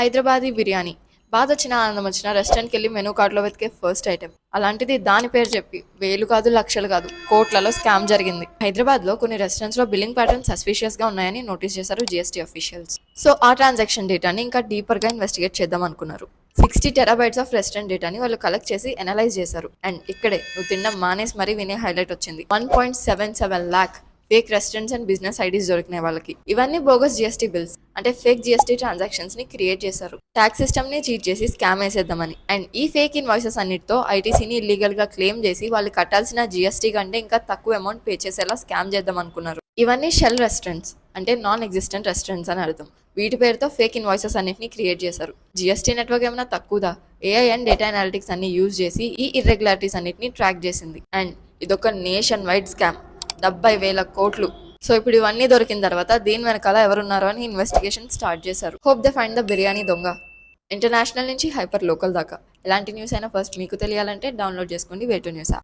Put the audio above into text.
Hyderabadi biryani. బాధొచ్చినా, ఆనందమొచ్చినా రెస్టారెంట్‌కెళ్ళి menu కార్డ్‌లో వెతికే first item. అలాంటిది దాని పేరు చెప్పి వేలు కాదు, లక్షలు కాదు, కోట్లలో స్కామ్ జరిగింది. హైదరాబాద్‌లో కొన్ని రెస్టారెంట్స్‌లో బిల్లింగ్ ప్యాటర్న్స్ సస్పీషియస్‌గా ఉన్నాయని నోటీస్ చేశారు జీఎస్టీ అఫీషియల్స్. సో ఆ ట్రాన్సాక్షన్ డేటాని ఇంకా డీపర్‌గా ఇన్వెస్టిగేట్ చేద్దాం అనుకున్నారు. 60 టెరాబైట్స్ ఆఫ్ రెస్టారెంట్ డేటాని వాళ్ళు కలెక్ట్ చేసి అనలైజ్ చేశారు. అండ్ ఇక్కడే నువ్వు తినడం మానేసి మరీ వినే హైలైట్ వచ్చింది. 1.77 lakh fake restaurants and business IDs దొరికినాయి వాళ్ళకి. ఇవన్నీ బోగస్ జిఎస్టీ బిల్స్, అంటే ఫేక్ జిఎస్టీ ట్రాన్సాక్షన్స్ ని క్రియేట్ చేశారు ట్యాక్స్ సిస్టమ్ ని చీట్ చేసి స్కామ్ వేసేద్దామని. అండ్ ఈ ఫేక్ ఇన్వాయిసెస్ అన్నిటితో ఐటీసీని ఇల్లీగల్ గా క్లెయిమ్ చేసి వాళ్ళు కట్టాల్సిన జిఎస్టీ కంటే ఇంకా తక్కువ అమౌంట్ పే చేసేలా స్కామ్ చేద్దాం అనుకున్నారు. ఇవన్నీ షెల్ రెస్టారెంట్స్, అంటే నాన్ ఎగ్జిస్టెంట్ రెస్టారెంట్స్ అని అర్థం. వీటి పేరుతో ఫేక్ ఇన్వాయిసెస్ అన్నిటిని క్రియేట్ చేశారు. జిఎస్టీ నెట్వర్క్ ఏమైనా తక్కువదా? ఏఐ అండ్ డేటా అనాలిటిక్స్ అన్ని యూజ్ చేసి ఈ ఇర్రెగ్యులారిటీస్ అన్నిటిని ట్రాక్ చేసింది. అండ్ ఇదొక నేషన్ వైడ్ స్కామ్, 70,000 కోట్లు. సో ఇప్పుడు ఇవన్నీ దొరికిన తర్వాత దీని వెనకాల ఎవరున్నారో అని ఇన్వెస్టిగేషన్ స్టార్ట్ చేశారు. Hope they find the biryani దొంగ. ఇంటర్నేషనల్ నుంచి హైపర్ లోకల్ దాకా ఎలాంటి న్యూస్ అయినా ఫస్ట్ మీకు తెలియాలంటే డౌన్లోడ్ చేసుకోండి వే2 న్యూస్ యాప్.